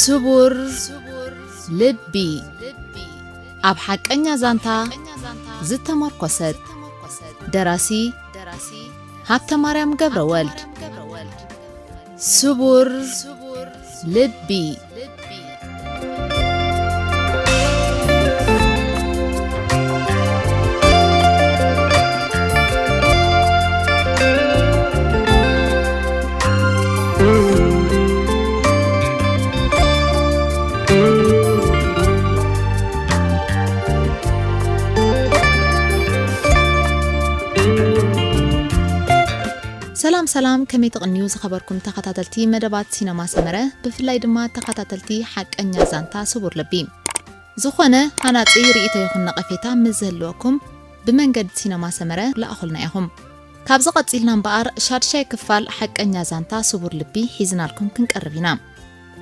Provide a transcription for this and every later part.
سبور لبي أب حقنيا زانتا زتمركزت دراسي هابت مريم قبرولد سبور لبي سلام كمي تغنيو زخبركم تخاتلتي مدبات سينما سمرة بفلاي دما تخاتلتي حق أنيا زانتا سبور لبي زخونة هانا تغيري إيتا نقفيتا مزهلوكم بمنقد سينما سمرة لا أخلنا يهم كابزقت إلنا مبار شارشاي كفال حق أنيا زانتا سبور لبي حيزنا لكم كنقربينا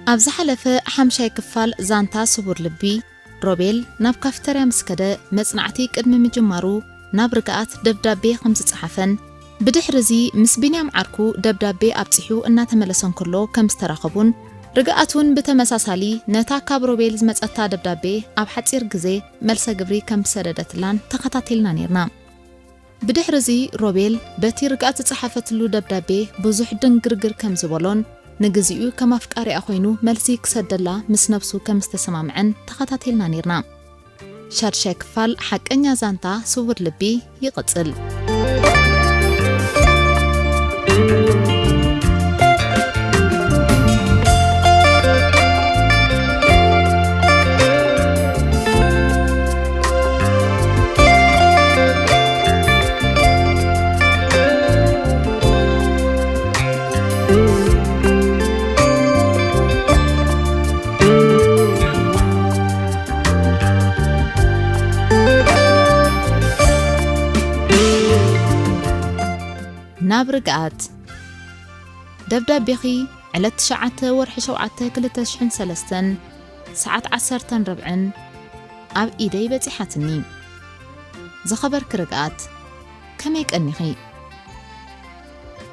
أبزح لفا حمشاي كفال زانتا سبور لبي روبيل ناب كافتريا مسكدة مصنعتي قدم مجمارو ناب رقات دبدابي 5 صحفن بدحرزي مس بنيام عركو دبدابي أبصحو إنها تملسن كله كم استراخبون رجعتون بتمساسالي نتا كابروبيل زمتأتا دبدابي أب حتصير جزء ملسا جبري كم سردت لان تقطعتلنا نيرنا بدحرزي روبيل بتي رجعت تصحفت له دبدابي بزح دنجرجر كم زبالون نجزيو كم أفكاري أخوينو ملسي كسدلا مس نفسه كم استسمع معن تقطعتلنا نيرنا شارشك فال حق أنيا زانتا صور لبي يقتل نابرقات دبدابيخي على 9 ورح 7 2003 ساعة 10:40 أب إيدي بتحاتني زخبر كرقات كميك أنيخي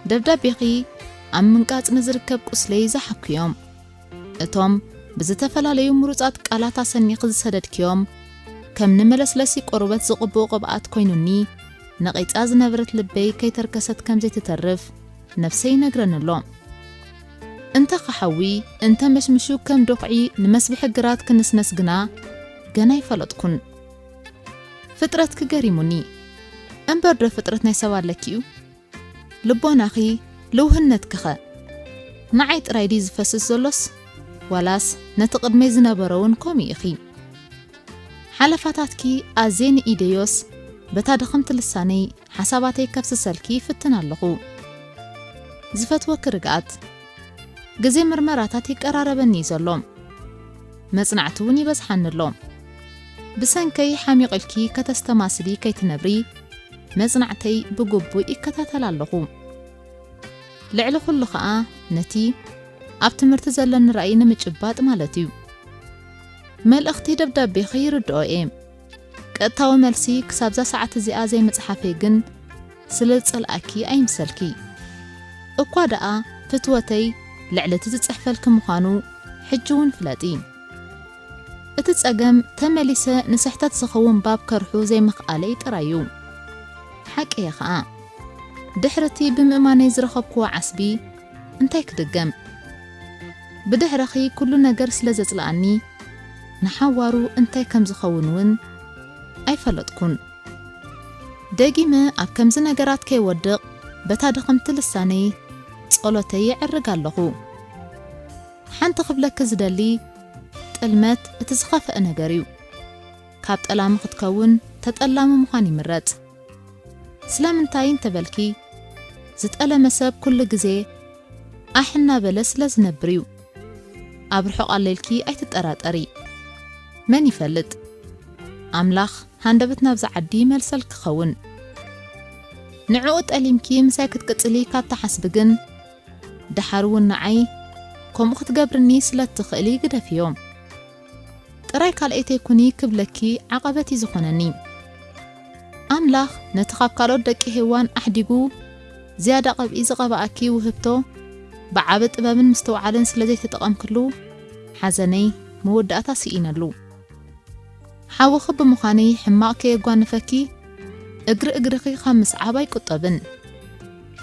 دبدابيخي عم منقاط نزركب قسلي زحكيوم اتوم بزتفلاليو مروصات قالاتا سنيق زسددكيوم كم نملسلسي قربت زقبو قبات كوينوني نقيت نبرت لبي كي تركست كم زي تترف نفسي نقرن اللوم انت خحوي انت مشمشو كم دقعي نمسبح قرات كنسنس قنا يفلطكن فترتك قريموني انبرد فترتنا يسوال لكيو لبون أخي لو هنتك خا نعيت رايدي زفسس زلوس ولاس نتقد ميزنا برون كومي أخي حلفاتاتكي أزين إيديوس بتادخمت لساني حساباتي كفس سلكي فتنا اللقو زفت وكرقات جزي مرمراتاتي قراربني زلوم مصنعتوني بس حن اللوم بسنكي حاميق الكي كتستماسلي كي تنبري مصنعتي بقبو إكتاتل اللقو لعلو خلو خاء نتي أبتمرت زلن رأينا مجبات مالتيو مال اختي دبدابي خير الدعائم كأتاو ملسي كسابزا ساعة زي زي متحفي جن سلت الأكي أي مسلكي أقوادقا فتوتي لعلة تتصحفل كمخانو حجون فلاتين اتتصاقم تمليسة نسحتت سخوون باب كرحو زي مخالي ترايو حق ايه خاء دحرتي بمئماني زرخبكو عسبي انتاي كدقم بدحرخي كل نقر سلزت لأني نحوارو انتاي كم زخونون أي فلتكن داقيمة أب كمز نقرات كي ودق بتادخمت لساني صولتي يعرقالخو حانت خبلك زدالي تقلمت اتزخاف نقريو كابت ألام خدكون تتألام مخاني مرات سلام انتاين تبالكي زت ألام ساب كل جزي أحنا بلس لزنبريو أبرحق الليلكي أي تتقرات أري ماني فلت أملاخ هندبتنا بزعدي ملسل كخون نعوت أليمكي مساكت قتلي كابتا حسبقن دحارون نعي كوم اخت قبرني سلت تخيلي قدا في يوم ترايك الأيتي كوني كبلكي عقبتي زخونني أملاخ نتخاب كالو دكي هوان أحدقو زيادة قب إذا قبأكي وهبتو بعبت أبابن مستوعالن سلزي تتقام كلو حزني مودأتا سئينلو حاوخ بمخاني حماق كيغوانفكي اجرخي خمس عباي قطبن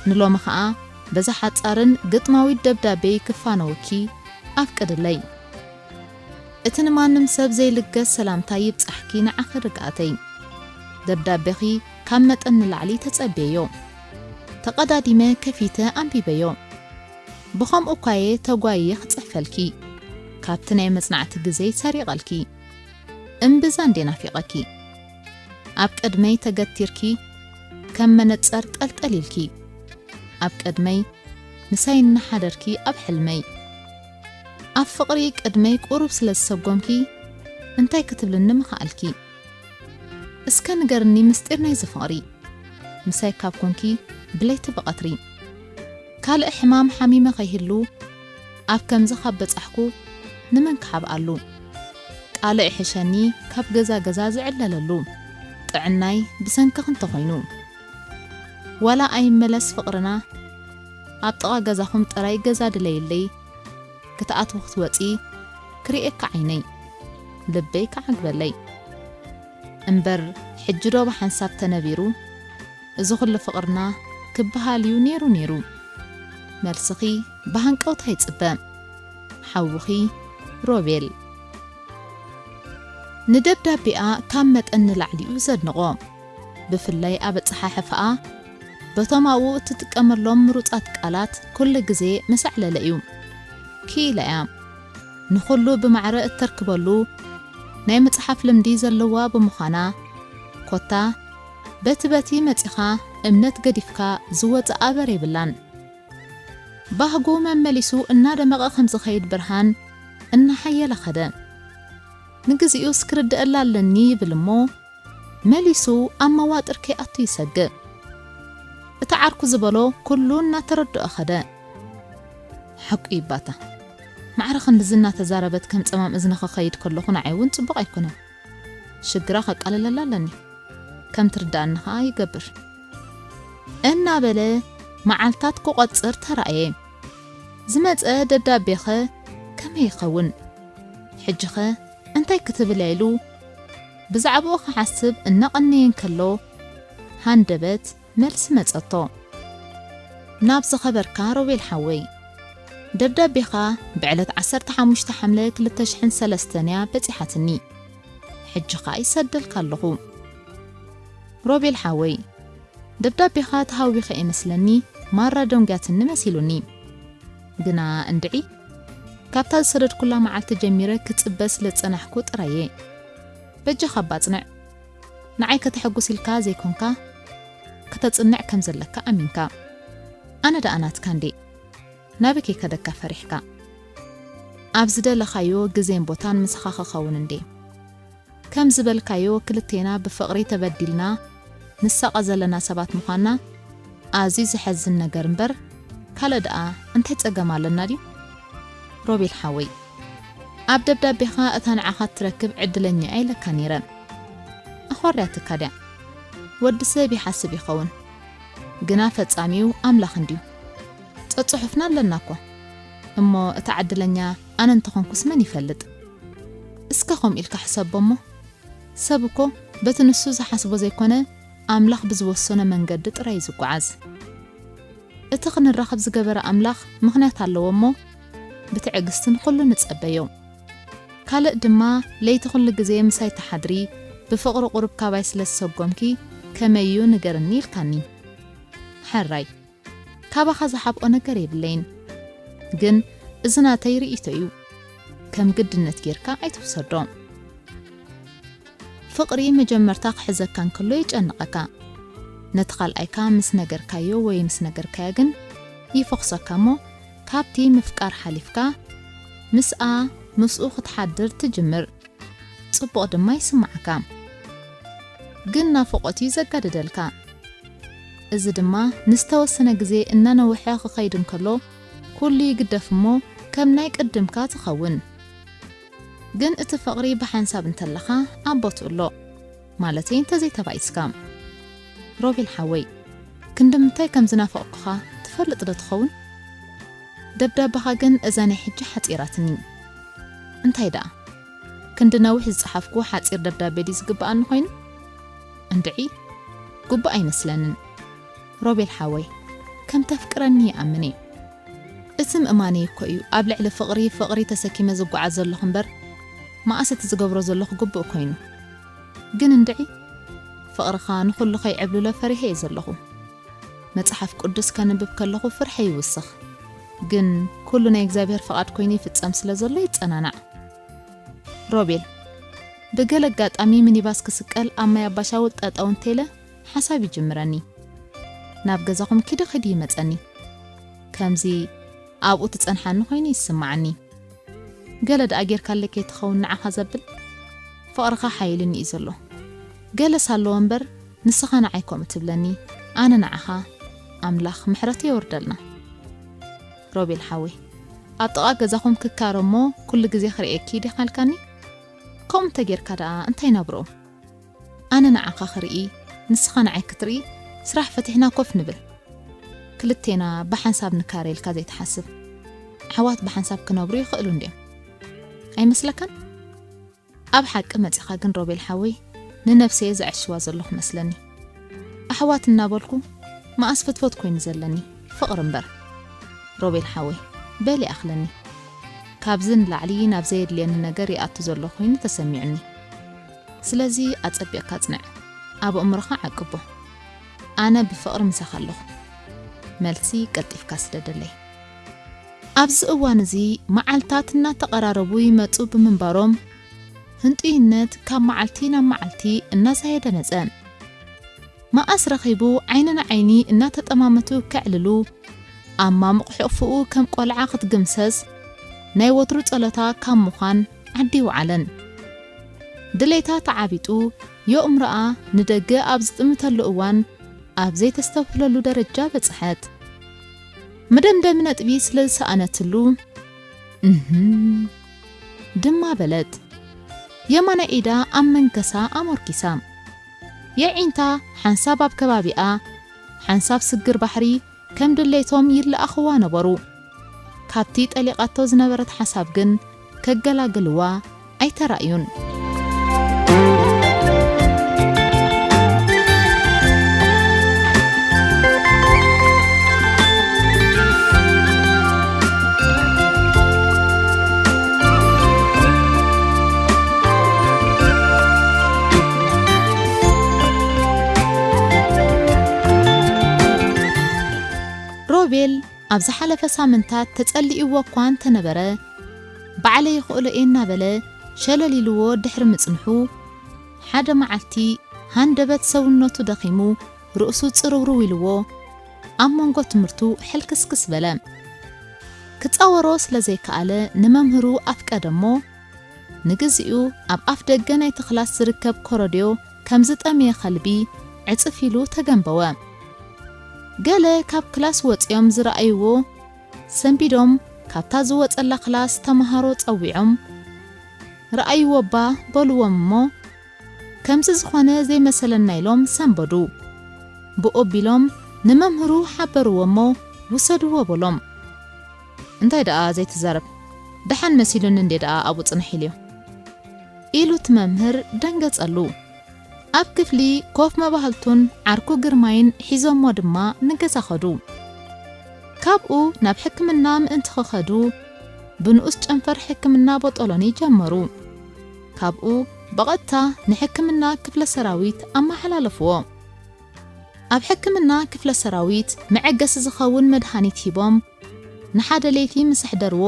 نلو مخا بزحات صارن قطماوي دبدابي كفانوكي أفقدلي اتن مانم سب زي لقس سلامتاي بصحكي نعخر رقاتي دبدابخي كامت ان العلي تتصبيو تقداديمه كفيته أنبيبيو بخم أوكاي تغواي خصفلكي كابتناي مصنعت غزي سريقلكي امبزان دينا فيقكي اب قدمي تغتيركي كم منصر طلطليلكي اب قدمي مساين حدركي اب حلمي اب فقري قدمي قرب سلسغومكي انتي كتبلن مخالكي اسكا نغرني مستيرناي زفقري مساي كابكونكي بليت بقطري كال احمام حميمه خيهلو اب كمز خبصحكو نمن كحبالو قال احشاني كاب غزا زعلللو طعناي بسنك خنت خوينو ولا اي ملس فقرنا اب طقا غزاخم طراي غزا دليلي كتات وقت وصي كريك عيني لبي كعقبلي انبر حجرو بحنساب تنبيرو ازخل فقرنا كبهاليو نيرو مرسخي بهنقوت هيصبا حوخي روبيل ندبدابئا كامت ان لعليو زدنقو بفلاي اب صحاحفا بتماو تتقمرلهم مروصات قالات كل غزي مسعلليو كيلايا نخلو بمعرق تركبلو ناي مصحف لمدي زلوا بمخانا كوتا بتبتي مصخا امنت غديفكا زوت ابري بلان باهغو مملسو ان دمقه خمس خيد برهان ان حيل خده نغزيو سكرد اللالني بلمو مليسو اما واطركي اتو يسق اتعاركو زبلو كلنا ترد اخده حقي باتا معرخن بزنا تزاربت كم صمام اذنخ خيد كلخنا عيون صبق يكون شجراخ قلللالني كم تردانها يقبر انا بله معالتات قصر ترايه زمت دبدابيخه كم يخون حجخه انتي كتب ليلو بزعبو حسب ان قنين كلو هاندبت ملس مصطو نابس خبر كارو الحوي دبدابيخا بعلت 15 حمله 2003 بصحتني حجخا يسدل كلخو روبي الحوي دبدابيخا تهاويخ يمسلني مره دونغاتن مسيلوني ግና እንድዒ ካብታ ዝሰረድ ኩላ መዓልቲ ጀሚረ ክጽበስ ለጸናሕኩ ጥራየ በጅኻ ባጽንዕ ንዓይ ከተሐጉስ ኢልካ ዘይኮንካ ከተጽንዕ ከም ዘለካ ኣሚንካ ኣነ ደኣናትካ እንዴ ናበከ ከደካ ፈሪሕካ ኣብ ዝደለኻዮ ግዜን ቦታን ምስኻ ክኸውን እንዴ ከም ዝበልካዮ ክልቴና ብፍቕሪ ተበዲልና ንሳቐ ዘለና ሰባት ምዃና ኣዝዩ ዝሕዝን ነገር እምበር ካለድኣ እንታይ ጸገም ኣለና ድዩ روبيل حوي ኣብ ደብዳቤኻ እታ ንዓኻ ትረክብ ዕድለኛ ኣይለካ ነይረ ኣኽዋርያትካ ድያ ወዲ ሰብ ይሓስብ ይኸውን ግና ፈጻሚው ኣምላኽ እንድዩ ጸጽሑፍና ኣለና እኮ እሞ እታ ዕድለኛ ኣነ እንተኾንኩስ መን ይፈልጥ እስከ ኢልካ ሕሰቦሞ ሰብ እኮ በቲ ንሱ ዝሓስቦ ዘይኮነ ኣምላኽ ብዝወሰነ መንገዲ ጥራይ ዝጓዓዝ እቲ ክንራኸብ ዝገበረ ኣምላኽ ምኽንያት ኣለዎ እሞ بتعجستن كل نتصبيو كالق دما ليت كل جزء مساي تحضري بفقر قرب كابايس للسوقمكي كميو نجرني الكاني حراي كابا خزحب أنا قريب لين جن إذنا تيري إتيو كم قد النتجيركا أيتوصدون فقري مجمرتاق حزك كان كله يجنقكا ندخل أيكا مسنجر كايو ويمسنجر كاجن يفقصا كامو كابتي مفكار حليفكا مسأ مسؤخ تحضر تجمر صبق دما يسمعكا قلنا فوقتي زقددلكا إذ دما نستوسنا جزي إننا وحياخ خيدن كلو كل يقدفمو كم نايك قدمكا تخون قن اتفقري بحنساب انتلخا أبوتولو مالتين تزي تبايسكام روبي الحوي كندمتاي كم زنافقخا تفلت تخون دبدابها جن أزاني حجة حتيراتني እንታይ ደኣ ክንድነውሕ ዝጽሓፍኩ ሓጺር ደብዳቤ ዲ ዝግባኣኒ ኮይኑ እንድዒ ጉባእ ኣይመስለንን ሮቤል ሓወይ ከም ተፍቅረኒ ይኣምን እየ እቲ ምእማኒ እኮ እዩ ኣብ ልዕሊ ፍቕሪ ተሰኪመ ዝጓዓዝ ዘለኹ እምበር ማእሰት ዝገብሮ ዘለኹ ጉቡእ ኮይኑ ግን እንድዒ ፍቕርኻ ንኹሉ ከይዕብልሎ ፈሪሄ እየ ዘለኹ መጽሓፍ ቅዱስ ከንብብ ከለኹ ፍርሐ ይውስኽ ግን ኩሉ ናይ እግዚኣብሔር ፍቓድ ኮይኑ ይፍጸም ስለ ዘሎ ይጸናናዕ ሮቤል ብገለ ኣጋጣሚ ሚኒባስ ክስቀል ኣብ ማይ ኣባሻውል ጠጠው እንተኢለ ሓሳብ ይጅምረኒ ናብ ገዛኹም ኪድ ይመጸኒ ከምዚ ኣብኡ ትጸንሓኒ ኮይኑ ይስማዓኒ ገለ ደኣ ጌርካለ ከይትኸውን ንዓኻ ዘብል ፍቕርኻ ሓይልኒ እዩ ዘሎ ገለ ሳለዎ እምበር ንስኻ ንዓይኮም እትብለኒ ኣነ ንዓኻ ኣምላኽ ምሕረት የወርደልና ሮቤል ሓወይ ኣብ ጥቓ ገዛኹም ክካረ እሞ ኩሉ ግዜ ክሪኤኪ ዲኻልካኒ ከምኡ እንተጌርካ ደኣ እንታይ ነብርኦ ኣነ ንዓኻ ክርኢ ንስኻ ንዓይ ክትርኢ ስራሕ ፈቲሕና ኮፍ ንብል ክልቴና ብሓንሳብ ንካረልካ ዘይተሓስብ ኣሕዋት ብሓንሳብ ክነብሩ ይኽእሉ እንድዮም ኣይመስለካን ኣብ ሓቂ መጺኻ ግን ሮቤል ሓወይ ንነፍሰየ ዘዕሽዋ ዘለኹ መስለኒ ኣሕዋት እናበልኩ ማእስ ፍትፈት ኮይኑ ዘለኒ ፍቕሪ እምበር ሮቤል ሓወይ በሊ ኣኽለኒ ካብዚ ንላዕሊ ናብ ዘየድልየኒ ነገር ይኣቱ ዘሎ ኮይኑ ተሰሚዑኒ ስለዚ ኣጸቢቕካ ጽንዕ ኣብ እምሮኻ ዓቅቦ ኣነ ብፍቕሪ ምሳኻ ኣለኹ መልሲ ቀልጢፍካ ስለደለይ ኣብዚ እዋን እዚ መዓልታት እናተቐራረቡ ይመጹ ብምንባሮም ህንጡይነት ካብ መዓልቲ ናብ መዓልቲ እናዛየደ መጸ ማእስ ረኺቡ ዓይንና ዓይኒ እናተጠማመቱ ክዕልሉ ኣብ ማሙቕ ሕቕፍኡ ከም ቆልዓ ክትግምሰስ ናይ ወትሩ ጸሎታ ካብ ምዃን ዓዲ ይውዓለን ድሌታ ተዓቢጡ የኡምረኣ ንደገ ኣብ ዝጥምተሉ እዋን ኣብ ዘይተስተውህለሉ ደረጃ በጽሐት መደምደም ነጥቢ ስለ ዝሰኣነትሉ ድማ በለት የማነ ኢዳ ኣብ መንከሳ ኣሞርኪሳ የዒንታ ሓንሳብ ኣብ ከባቢኣ ሓንሳብ ስግር ባሕሪ ከም ድሌቶም ይለኣኽዋ ነበሩ ካብቲ ጠሊቓቶ ዝነበረት ሓሳብ ግን ከገላግልዋ ኣይተራእዩን ሮቤል ኣብ ዝሓለፈ ሳምንታት ተጸሊእዎ እኳ እንተነበረ ባዕለይ ይኽእሎ እየ እናበለ ሸለሊልዎ ድሕሪ ምጽንሑ ሓደ መዓልቲ ሃንደበት ሰውነቱ ደኺሙ ርእሱ ጽርውርው ኢልዎ ኣብ መንጎ ትምህርቱ ሕልክስክስ በለ ክጻወሮ ስለ ዘይከኣለ ንመምህሩ ኣፍቀደሞ ንግዚኡ ኣብ ኣፍ ደገ ናይቲ ክላስ ዝርከብ ኮረድዮ ከም ዝጠመየ ኸልቢ ዕጽፍ ኢሉ ተገንበወ ገለ ካብ ክላስ ወፂኦም ዝረኣይዎ ሰንቢዶም ካብታ ዝወጸላ ክላስ ተምሃሮ ጸዊዖም ረኣይዎ ባ በልዎም እሞ ከምዚ ዝኾነ ዘይመሰለና ኢሎም ሰንበዱ ብኦቢሎም ንመምህሩ ሓበርዎ እሞ ውሰድዎ በሎም እንታይ ደኣ ዘይትዛረብ ደሓን መሲሉን እንዴ ደኣ ኣብኡ ጽንሕ ኢልዮ ኢሉ እቲ መምህር ደንገጸሉ ኣብ ክፍሊ ኮፍ መባህልቱን ዓርኩ ግርማይን ሒዞሞ ድማ ንገዛ ኸዱ ካብኡ ናብ ሕክምና ምእንቲ ክኸዱ ብንኡስ ጨንፈር ሕክምና በጠሎኒ ጀመሩ ካብኡ በቐጥታ ንሕክምና ክፍለ ሰራዊት ኣመሓላለፍዎ ኣብ ሕክምና ክፍለ ሰራዊት መዐገሲ ዝኸውን መድሃኒት ሂቦም ንሓደ ለይቲ ምስ ሕደርዎ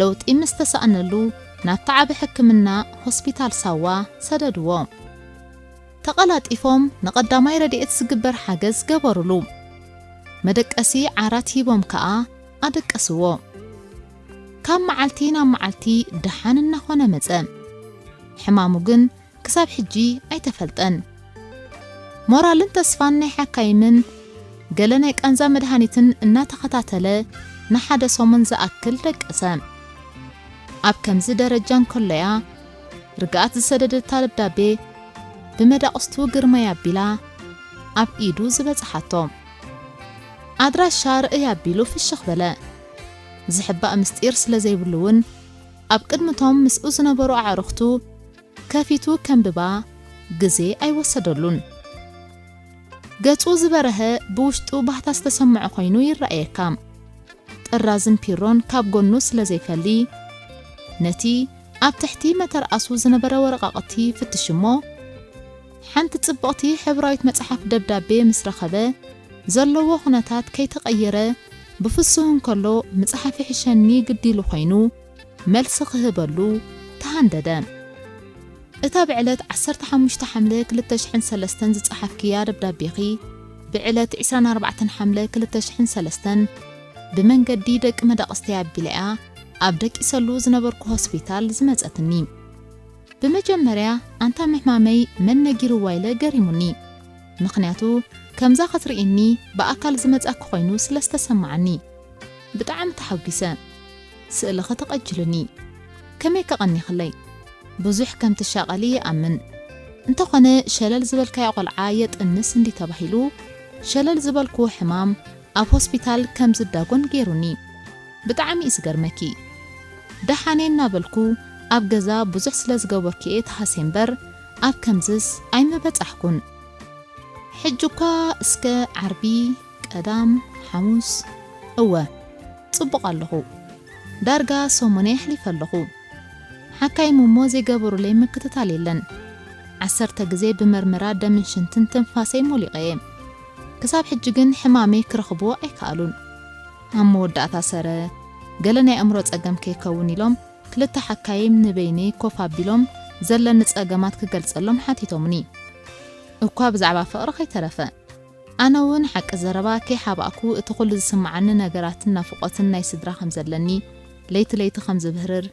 ለውጢ ምስ ተሰኣነሉ ናብ ተዓቢ ሕክምና ሆስፒታል ሳዋ ሰደድዎ ተቐላጢፎም ንቐዳማይ ረድኤት ዝግበር ሓገዝ ገበሩሉ መደቀሲ ዓራት ሂቦም ከዓ ኣደቀስዎ ካብ መዓልቲ ናብ መዓልቲ ድሓን እናኾነ መጸ ሕማሙ ግን ክሳብ ሕጂ ኣይተፈልጠን ሞራልን ተስፋን ናይ ሓካይምን ገለ ናይ ቃንዛ መድሃኒትን እናተኸታተለ ንሓደ ሰሙን ዝኣክል ደቀሰ ኣብ ከምዚ ደረጃን ኮለያ ርግኣት ዝሰደደታ ደብዳቤ ብመዳቕስቱ ግርማይ ኣቢላ ኣብ ኢዱ ዝበጽሓቶ ኣድራሻ ርእይ ኣቢሉ ፍሽኽ በለ ዝሕባእ ምስጢር ስለ ዘይብሉውን ኣብ ቅድምቶም ምስኡ ዝነበሩ ኣዕርኽቱ ከፊቱ ከምብባ ግዜ ኣይወሰደሉን። ገጹ ዝበረኸ ብውሽጡ ባህታ ዝተሰምዖ ኮይኑ ይረኣየካ። ጥራዝን ፒሮን ካብ ጎኑ ስለ ዘይፈሊ ነቲ ኣብ ትሕቲ መተርኣሱ ዝነበረ ወረቓቕቲ ፍትሽሞ ሓንቲ ጽብቕቲ ሕብራዊት መጽሓፍ ደብዳቤ ምስ ረኸበ ዘለዎ ኩነታት ከይተቐየረ ብፍስሁን ከሎ መጽሓፍ ሕሸኒ ግዲሉ ኮይኑ መልሲ ክህበሉ ተሃንደደ። እታ ብዕለት 15 ሓምለ 2003 ዝጸሓፍክያ ደብዳቤኺ ብዕለት 24 ሓምለ 2003 ብመንገዲ ደቂ መዳቕስተይ ኣቢልያ ኣብ ደቂሰሉ ዝነበርኩ ሆስፒታል ዝመጸትኒ። በመጀመሪያ አንታ መሕማመይ መነጊሩ ዋይለ ገሪሙኒ ምክንያቱ ከምዛ ኸትርኢኒ በአካል ዝመጻክ ኮይኑ ስለስተሰማዓኒ ብጣዕሚ ተሐጊሰ ስእለ ኸተቀጅልኒ ከመይ ከቐኒ ኽለይ ብዙሕ ከም ተሻቀሊ ኣምን እንተኾነ ሸለል ዝበልካይ ቆልዓ የጥንስ እንዲ ተባሂሉ ሸለል ዝበልኩ ሕማም ኣብ ሆስፒታል ከም ዝዳጎን ገይሩኒ ብጣዕሚ ይስገርመኪ ደሓኔና በልኩ ኣብ ገዛ ብዙሕ ስለ ዝገበርክየ ተሓሴምበር ኣብ ከምዝስ ኣይመበጻሕኩን ሕጅኳ እስከ ዓርቢ ቀዳም ሐሙስ እወ ጽቡቕ ኣለኹ ዳርጋ ሰሞኔ ሕሊፍ ኣለኹ ሓካይ ሙሞ ዘይገበሩለይ ምክትታል የለን 10 ግዜ ብመርመራ ደምን ሽንትን ትንፋሰይ ሞሊቐየ ክሳብ ሕጂ ግን ሕማመይ ክረኽቦ ኣይከኣሉን ኣብ መወዳእታ ሰረ ገለ ናይ ኣእምሮ ጸገም ከይከውን ኢሎም ክልተ ሓካይም ንበይነይ ኮፍ ኣቢሎም ዘለኒ ጸገማት ክገልጸሎም ሓቲቶምኒ እኳ ብዛዕባ ፍቕሪ ከይተረፈ ኣነ እውን ሓቂ ዘረባ ከይሓባእኩ እቲ ኩሉ ዝስምዓኒ ነገራትን ናፍቖትን ናይ ስድራ ከም ዘለኒ ለይቲ ለይቲ ከም ዝብህርር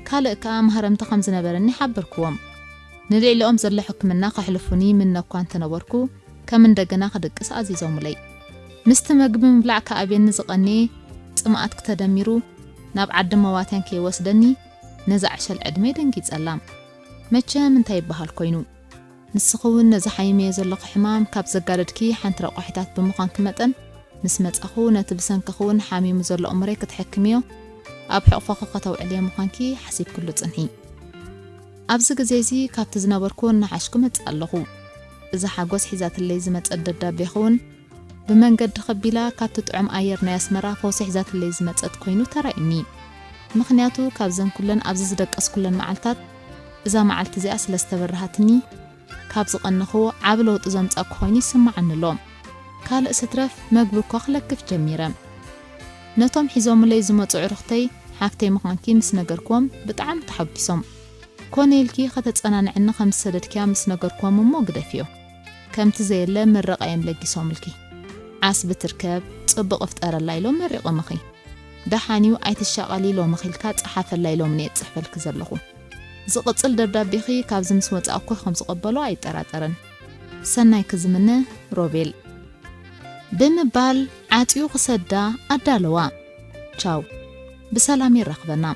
ካልእ ከዓ ማህረምቲ ከም ዝነበረኒ ሓበርክዎም ንልዕሊኦም ዘሎ ሕክምና ከሕልፉኒ ምን እኳ እንተነበርኩ ከም እንደገና ክድቅስ ኣዚዞምለይ ምስቲ መግቢ ምብላዕ ከኣብየኒ ዝቐኒ ጽማኣት ከተደሚሩ ናብ ዓዲ መዋትያን ከይወስደኒ ነዛ ዕሸል ዕድሜ ደንጊጸላም መቸም እንታይ ይበሃል ኮይኑ ንስኹውን ነዚ ሓይመየ ዘለኹ ሕማም ካብ ዘጋደድኪ ሓንቲ ረቋሒታት ብምዃን ክመጠን ምስ መጻኹ ነቲ ብሰንኪኹውን ሓሚሙ ዘሎ እምረይ ክትሕክምዮ ኣብ ሕቑፎኺ ከተውዕልየ ምዃንኪ ሓሲብ ኩሉ ጽንሒ ኣብዚ ግዜ እዚ ካብቲ ዝነበርኩ እናሓሽኩ መጽእ ኣለኹ እዛ ሓጎስ ሒዛትለይ ዝመጸት ደብዳቤ ኹን ብመንገዲ ኸቢላ ካብቲ ጥዑም ኣየር ናይ ኣስመራ ፈውሲ ሒዛትለይ ዝመጸት ኮይኑ ተራእዩኒ ምኽንያቱ ካብዘን ኩለን ኣብዚ ዝደቀስ ኩለን መዓልታት እዛ መዓልቲ እዚኣ ስለ ዝተበረሃትኒ ካብ ዝቐንኹ ዓብ ለውጢ ዘምጻእ ኮይኑ ይስምዓኒሎም ካልእ ስትረፍ መግቢ እኳ ክለክፍ ጀሚረ ነቶም ሒዞምለይ ዝመጹ ዕሩኽተይ ሓፍተይ ምዃንኪ ምስ ነገርክዎም ብጣዕሚ ተሐጊሶም ኮነልኪ ከተጸናንዕኒ ከም ሰደድክያ ምስ ነገርክዎም እሞ ግደፍዮ ከምቲ ዘየለ ምረቓዮም ለጊሶምልኪ ዓስ ብትርከብ ጽቡቕ ፍጠረላ ኢሎም መሪቖምኺ ደሓኒው ኣይትሻቐሊ ኢሎም ኺልካ ጸሓፈላ ኢሎም ነየ ጽሕፈልክ ዘለኹ ዝቕጽል ደብዳቤኺ ካብ ዝምስ ወጻእኩ ከም ዝቕበሎ ኣይጠራጠረን ሰናይ ክዝምነ ሮቤል ብምባል ዓጥዩ ክሰዳ ኣዳለዋ ቻው ብሰላም ይረኽበና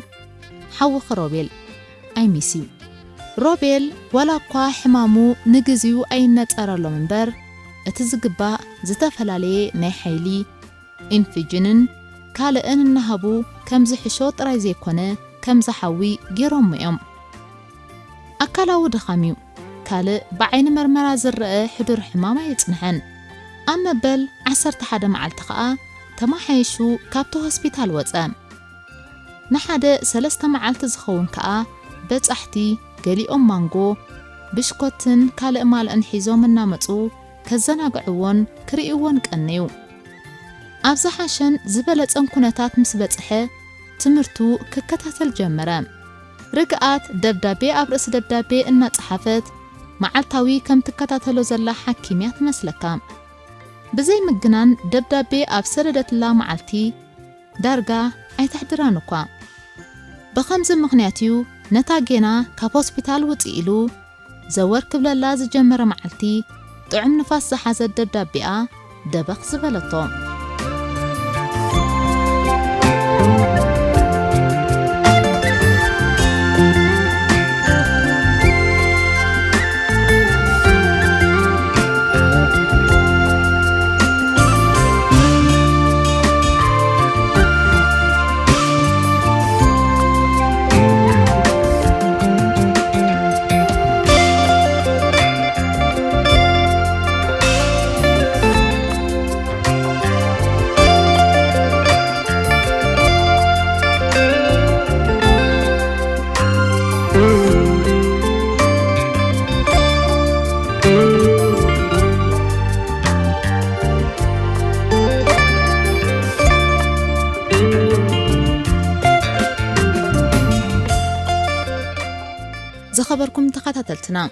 ሓውኽ ሮቤል ኣይሚስዩ ሮቤል ወላ እኳ ሕማሙ ንግዚኡ ኣይነጸረሎም እምበር እቲ ዝግባእ ዝተፈላለየ ናይ ሓይሊ ኢንፊጅንን ካልእን እናሃቡ ከም ዝሕሾ ጥራይ ዘይኮነ ከም ዝሓዊ ገይሮም እዮም ኣካላዊ ድኻሚዩ ካልእ ብዓይኒ መርመራ ዝረአ ሕዱር ሕማም ኣይጽንሐን ኣብ መበል 11 መዓልቲ ከዓ ተማሓይሹ ካብቲ ሆስፒታል ወፀ ንሓደ 3 መዓልቲ ዝኸውን ከዓ በጻሕቲ ገሊኦም ማንጎ ብሽኮትን ካልእ ማልእን ሒዞም እናመጹ ከዘናግዕዎን ክርእይዎን ቀነዩ ኣብ ዝሓሸን ዝበለጸን ኩነታት ምስ በጽሐ ትምህርቱ ክከታተል ጀመረ ርግኣት ደብዳቤ ኣብ ርእሲ ደብዳቤ እናጸሓፈት መዓልታዊ ከም ትከታተሎ ዘላ ሓኪምያ ትመስለካ ብዘይ ምግናን ደብዳቤ ኣብ ሰደደትላ መዓልቲ ዳርጋ ኣይተሕድራን እኳ ብኸምዚ ምኽንያት እዩ ነታ ጌና ካብ ሆስፒታል ውፅእ ኢሉ ዘወር ክብለላ ዝጀመረ መዓልቲ ጥዑም ንፋስ ዝሓዘት ደብዳቤኣ ደበኽ ዝበለቶ እንዳخبركم تخاتلتنا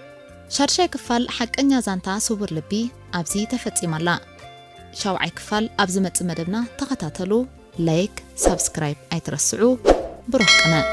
شارشاي كفال حقنيا زانتا صبر لبي ابزي تفصيمالا شاوعي كفال ابز مص مدبنا تخاتلو لايك سبسكرايب ايترسعو بروحنا